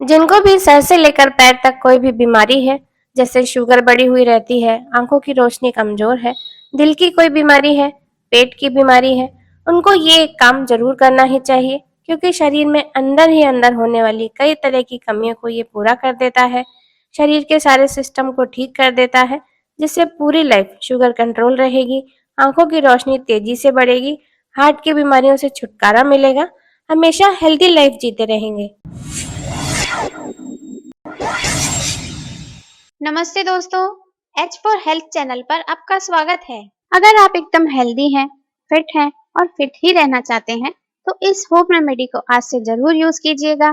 जिनको भी सर से लेकर पैर तक कोई भी बीमारी है, जैसे शुगर बढ़ी हुई रहती है, आंखों की रोशनी कमजोर है, दिल की कोई बीमारी है, पेट की बीमारी है, उनको ये काम जरूर करना ही चाहिए, क्योंकि शरीर में अंदर ही अंदर होने वाली कई तरह की कमियों को ये पूरा कर देता है। शरीर के सारे सिस्टम को ठीक कर देता है, जिससे पूरी लाइफ शुगर कंट्रोल रहेगी, आंखों की रोशनी तेजी से बढ़ेगी, हार्ट की बीमारियों से छुटकारा मिलेगा, हमेशा हेल्दी लाइफ जीते रहेंगे। नमस्ते दोस्तों, एच फॉर हेल्थ चैनल पर आपका स्वागत है। अगर आप एकदम हेल्दी हैं, फिट हैं और फिट ही रहना चाहते हैं, तो इस होम रेमेडी को आज से जरूर यूज कीजिएगा।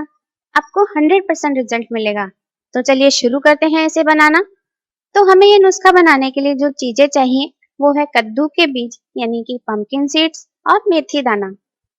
आपको 100% रिजल्ट मिलेगा। तो चलिए शुरू करते हैं इसे बनाना। तो हमें ये नुस्खा बनाने के लिए जो चीजें चाहिए वो है कद्दू के बीज यानी कि पंपकिन सीड्स और मेथी दाना।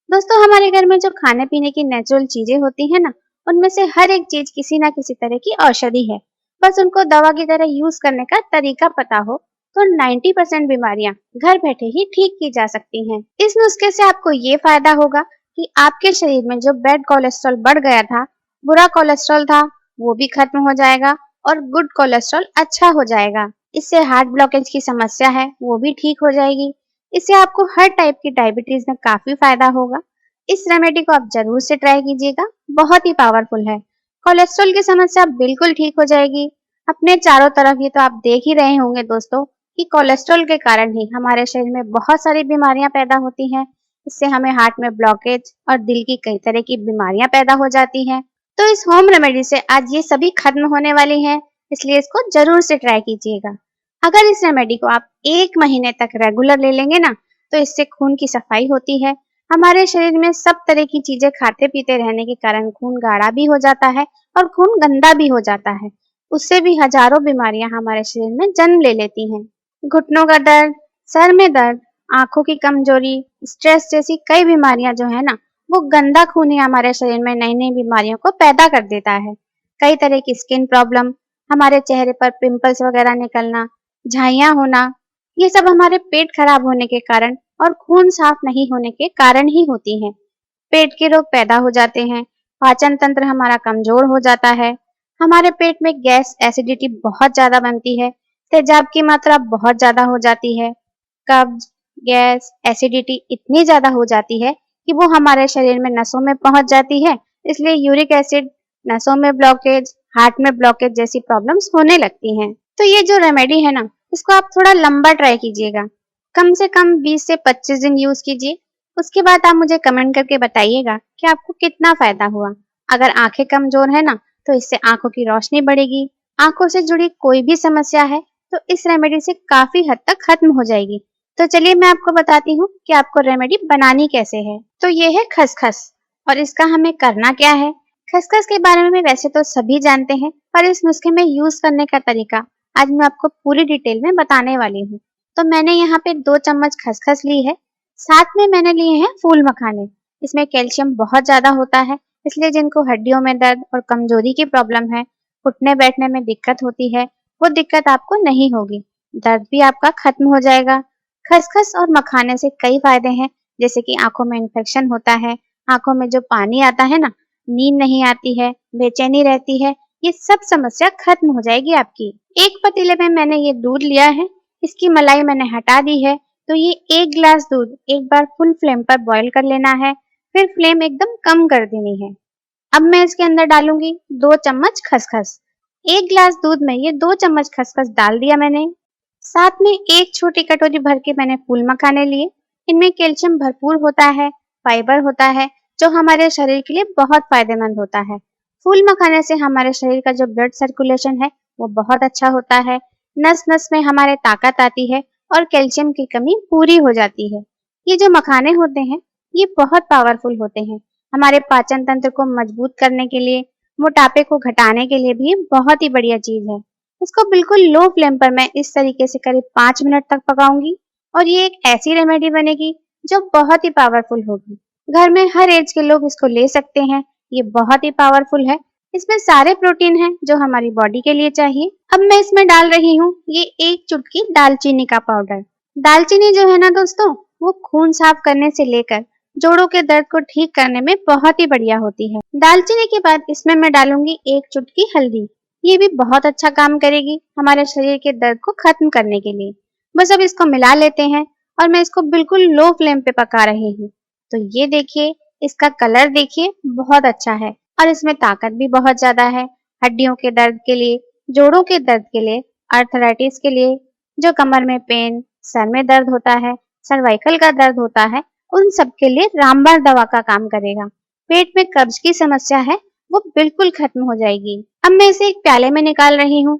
दोस्तों, हमारे घर में जो खाने पीने की नेचुरल चीजें होती है ना, उनमें से हर एक चीज किसी ना किसी तरह की औषधि है। बस उनको दवा की तरह यूज करने का तरीका पता हो तो 90% बीमारियां घर बैठे ही ठीक की जा सकती हैं। इस नुस्खे से आपको ये फायदा होगा कि आपके शरीर में जो बैड कोलेस्ट्रॉल बढ़ गया था, बुरा कोलेस्ट्रॉल था, वो भी खत्म हो जाएगा और गुड कोलेस्ट्रॉल अच्छा हो जाएगा। इससे हार्ट ब्लॉकेज की समस्या है वो भी ठीक हो जाएगी। इससे आपको हर टाइप की डायबिटीज में काफी फायदा होगा। इस रेमेडी को आप जरूर से ट्राई कीजिएगा, बहुत ही पावरफुल है। कोलेस्ट्रॉल की समस्या बिल्कुल ठीक हो जाएगी। अपने चारों तरफ ये तो आप देख ही रहे होंगे दोस्तों कि कोलेस्ट्रॉल के कारण ही हमारे शरीर में बहुत सारी बीमारियां पैदा होती हैं। इससे हमें हार्ट में ब्लॉकेज और दिल की कई तरह की बीमारियां पैदा हो जाती हैं। तो इस होम रेमेडी से आज ये सभी खत्म होने वाली हैं, इसलिए इसको जरूर से ट्राई कीजिएगा। अगर इस रेमेडी को आप 1 महीने तक रेगुलर ले लेंगे ना, तो इससे खून की सफाई होती है। हमारे शरीर में सब तरह की चीजें खाते पीते रहने के कारण खून गाढ़ा भी हो जाता है और खून गंदा भी हो जाता है। उससे भी हजारों बीमारियां हमारे शरीर में जन्म ले लेती हैं। घुटनों का दर्द, सर में दर्द, आंखों की कमजोरी, स्ट्रेस जैसी कई बीमारियां जो है ना, वो गंदा खून ही हमारे शरीर में नई नई बीमारियों को पैदा कर देता है। कई तरह की स्किन प्रॉब्लम, हमारे चेहरे पर पिंपल्स वगैरह निकलना, झाइयां होना, ये सब हमारे पेट खराब होने के कारण और खून साफ नहीं होने के कारण ही होती हैं। पेट के रोग पैदा हो जाते हैं, पाचन तंत्र हमारा कमजोर हो जाता है, हमारे पेट में गैस एसिडिटी बहुत ज्यादा बनती है, तेजाब की मात्रा बहुत ज्यादा हो जाती है, कब्ज, गैस, एसिडिटी इतनी ज्यादा हो जाती है कि वो हमारे शरीर में नसों में पहुंच जाती है। इसलिए यूरिक एसिड, नसों में ब्लॉकेज, हार्ट में ब्लॉकेज जैसी प्रॉब्लम्स होने लगती हैं। तो ये जो रेमेडी है ना, इसको आप थोड़ा लंबा ट्राई कीजिएगा, कम से कम 20 से 25 दिन यूज कीजिए। उसके बाद आप मुझे कमेंट करके बताइएगा कि आपको कितना फायदा हुआ। अगर आंखें कमजोर है ना, तो इससे आंखों की रोशनी बढ़ेगी। आंखों से जुड़ी कोई भी समस्या है तो इस रेमेडी से काफी हद तक खत्म हो जाएगी। तो चलिए मैं आपको बताती हूँ कि आपको रेमेडी बनानी कैसे है। तो ये है खसखस, और इसका हमें करना क्या है। खसखस के बारे में वैसे तो सभी जानते हैं, पर इस नुस्खे में यूज करने का तरीका आज मैं आपको पूरी डिटेल में बताने वाली हूँ। तो मैंने यहाँ पे 2 चम्मच खसखस ली है, साथ में मैंने लिए हैं फूल मखाने। इसमें कैल्शियम बहुत ज्यादा होता है, इसलिए जिनको हड्डियों में दर्द और कमजोरी की प्रॉब्लम है, उठने बैठने में दिक्कत होती है, वो दिक्कत आपको नहीं होगी। दर्द भी आपका खत्म हो जाएगा। खसखस और मखाने से कई फायदे हैं, जैसे कि आंखों में इन्फेक्शन होता है, आंखों में जो पानी आता है ना, नींद नहीं आती है, बेचैनी रहती है, ये सब समस्या खत्म हो जाएगी आपकी। एक पतीले में मैंने ये दूध लिया है, इसकी मलाई मैंने हटा दी है। तो ये 1 गिलास दूध एक बार फुल फ्लेम पर बॉईल कर लेना है, फिर फ्लेम एकदम कम कर देनी है। अब मैं इसके अंदर डालूंगी 2 चम्मच खसखस। 1 गिलास दूध में ये 2 चम्मच खसखस डाल दिया मैंने। साथ में 1 छोटी कटोरी भर के मैंने फूल मखाने लिए। इनमें कैल्शियम भरपूर होता है, फाइबर होता है, जो हमारे शरीर के लिए बहुत फायदेमंद होता है। फूल मखाने से हमारे शरीर का जो ब्लड सर्कुलेशन है वो बहुत अच्छा होता है, नस नस में हमारे ताकत आती है और कैल्शियम की कमी पूरी हो जाती है। ये जो मखाने होते हैं ये बहुत पावरफुल होते हैं, हमारे पाचन तंत्र को मजबूत करने के लिए, मोटापे को घटाने के लिए भी बहुत ही बढ़िया चीज है। इसको बिल्कुल लो फ्लेम पर मैं इस तरीके से करीब 5 मिनट तक पकाऊंगी और ये एक ऐसी रेमेडी बनेगी जो बहुत ही पावरफुल होगी। घर में हर एज के लोग इसको ले सकते हैं, ये बहुत ही पावरफुल है। इसमें सारे प्रोटीन हैं जो हमारी बॉडी के लिए चाहिए। अब मैं इसमें डाल रही हूँ ये 1 चुटकी दालचीनी का पाउडर। दालचीनी जो है ना दोस्तों, वो खून साफ करने से लेकर जोड़ों के दर्द को ठीक करने में बहुत ही बढ़िया होती है। दालचीनी के बाद इसमें मैं डालूंगी 1 चुटकी हल्दी। ये भी बहुत अच्छा काम करेगी हमारे शरीर के दर्द को खत्म करने के लिए। बस अब इसको मिला लेते हैं और मैं इसको बिल्कुल लो फ्लेम पे पका रही हूँ। तो ये देखिए, इसका कलर देखिए, बहुत अच्छा है और इसमें ताकत भी बहुत ज्यादा है। हड्डियों के दर्द के लिए, जोड़ों के दर्द के लिए, आर्थराइटिस के लिए, जो कमर में पेन, सर में दर्द होता है, सर्वाइकल का दर्द होता है, उन सब के लिए रामबाण दवा का काम करेगा। पेट में कब्ज की समस्या है, वो बिल्कुल खत्म हो जाएगी। अब मैं इसे एक प्याले में निकाल रही हूँ।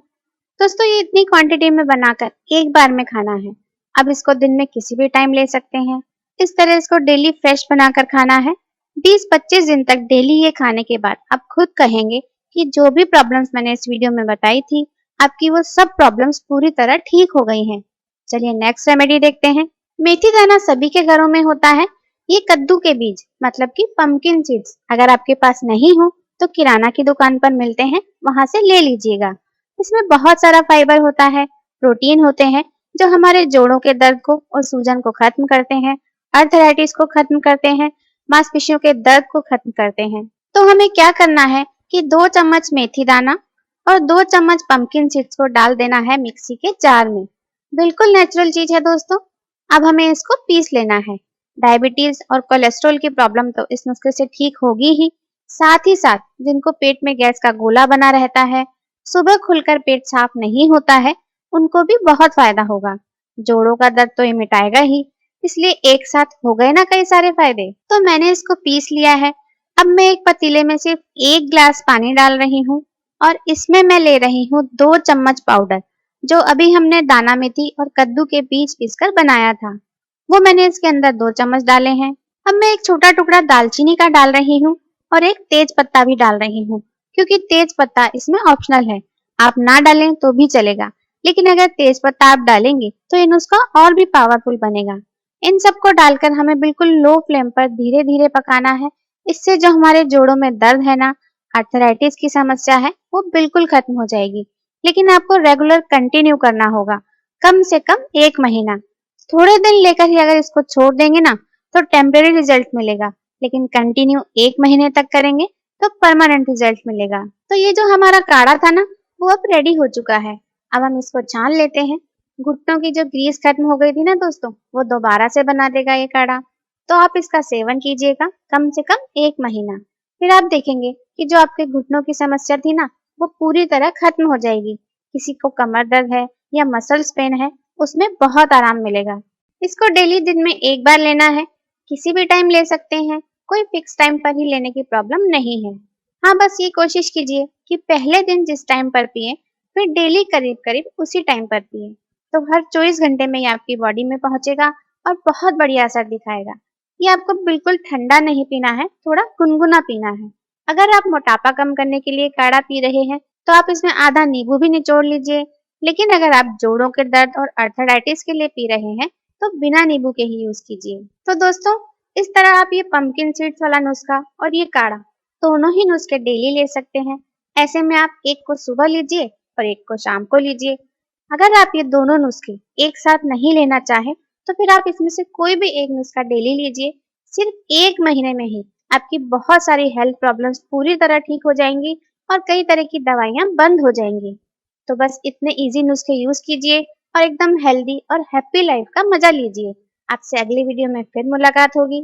दोस्तों, ये इतनी क्वांटिटी में बनाकर एक बार में खाना है। अब इसको दिन में किसी भी टाइम ले सकते हैं। इस तरह इसको डेली फ्रेश बनाकर खाना है। 20-25 दिन तक डेली ये खाने के बाद आप खुद कहेंगे कि जो भी प्रॉब्लम्स मैंने इस वीडियो में बताई थी, आपकी वो सब प्रॉब्लम्स पूरी तरह ठीक हो गई हैं। चलिए नेक्स्ट रेमेडी देखते हैं। मेथी दाना सभी के घरों में होता है। ये कद्दू के बीज मतलब कि पंपकिन सीड्स अगर आपके पास नहीं हो तो किराना की दुकान पर मिलते हैं, वहां से ले लीजिएगा। इसमें बहुत सारा फाइबर होता है, प्रोटीन होते हैं जो हमारे जोड़ों के दर्द को और सूजन को खत्म करते हैं, आर्थराइटिस को खत्म करते हैं, मांसपेशियों के दर्द को खत्म करते हैं। तो हमें क्या करना है कि 2 चम्मच मेथी दाना और 2 चम्मच पंपकिन सीड्स को डाल देना है मिक्सी के जार में। बिल्कुल नेचुरल चीज है दोस्तों। अब हमें इसको पीस लेना है। डायबिटीज और कोलेस्ट्रॉल की प्रॉब्लम तो इस नुस्खे से ठीक होगी ही, साथ ही साथ जिनको पेट में गैस का गोला बना रहता है, सुबह खुलकर पेट साफ नहीं होता है, उनको भी बहुत फायदा होगा। जोड़ों का दर्द तो ये मिटाएगा ही, इसलिए एक साथ हो गए ना कई सारे फायदे। तो मैंने इसको पीस लिया है। अब मैं एक पतीले में सिर्फ 1 गिलास पानी डाल रही हूँ और इसमें मैं ले रही हूँ 2 चम्मच पाउडर, जो अभी हमने दाना मेथी और कद्दू के बीज पीसकर बनाया था। वो मैंने इसके अंदर 2 चम्मच डाले हैं। अब मैं एक छोटा टुकड़ा दालचीनी का डाल रही हूँ और एक तेज पत्ता भी डाल रही हूँ, क्योंकि तेज पत्ता इसमें ऑप्शनल है। आप ना डालें तो भी चलेगा, लेकिन अगर तेज पत्ता आप डालेंगे तो ये नुस्खा और भी पावरफुल बनेगा। इन सबको डालकर हमें बिल्कुल लो फ्लेम पर धीरे धीरे पकाना है। इससे जो हमारे जोड़ों में दर्द है ना, आर्थराइटिस की समस्या है, वो बिल्कुल खत्म हो जाएगी। लेकिन आपको रेगुलर कंटिन्यू करना होगा, कम से कम 1 महीना। थोड़े दिन लेकर ही अगर इसको छोड़ देंगे ना तो टेम्परेरी रिजल्ट मिलेगा, लेकिन कंटिन्यू 1 महीने तक करेंगे तो परमानेंट रिजल्ट मिलेगा। तो ये जो हमारा काढ़ा था ना, वो अब रेडी हो चुका है। अब हम इसको छान लेते हैं। घुटनों की जो ग्रीस खत्म हो गई थी ना दोस्तों, वो दोबारा से बना देगा ये काढ़ा। तो आप इसका सेवन कीजिएगा कम से कम 1 महीना। फिर आप देखेंगे कि जो आपके घुटनों की समस्या थी ना, वो पूरी तरह खत्म हो जाएगी। किसी को कमर दर्द है या मसल्स पेन है, उसमें बहुत आराम मिलेगा। इसको डेली दिन में 1 बार लेना है। किसी भी टाइम ले सकते हैं, कोई फिक्स टाइम पर ही लेने की प्रॉब्लम नहीं है। हाँ, बस ये कोशिश कीजिए कि पहले दिन जिस टाइम पर पिए, फिर डेली करीब करीब उसी टाइम पर पिए। तो हर 24 घंटे में ये आपकी बॉडी में पहुंचेगा और बहुत बढ़िया असर दिखाएगा। ये आपको बिल्कुल ठंडा नहीं पीना है, थोड़ा गुनगुना पीना है। अगर आप मोटापा कम करने के लिए काढ़ा पी रहे हैं तो आप इसमें आधा नींबू भी निचोड़ लीजिए। लेकिन अगर आप जोड़ों के दर्द और आर्थराइटिस के लिए पी रहे हैं तो बिना नींबू के ही यूज कीजिए। तो दोस्तों, इस तरह आप ये पंपकिन सीड्स वाला नुस्खा और ये काढ़ा दोनों ही नुस्खे डेली ले सकते हैं। ऐसे में आप एक को सुबह लीजिए और एक को शाम को लीजिए। अगर आप ये दोनों नुस्खे एक साथ नहीं लेना चाहें तो फिर आप इसमें से कोई भी एक नुस्खा डेली लीजिए। सिर्फ 1 महीने में ही आपकी बहुत सारी हेल्थ प्रॉब्लम्स पूरी तरह ठीक हो जाएंगी और कई तरह की दवाइयां बंद हो जाएंगी। तो बस इतने इजी नुस्खे यूज कीजिए और एकदम हेल्दी और हैप्पी लाइफ का मजा लीजिए। आपसे अगली वीडियो में फिर मुलाकात होगी।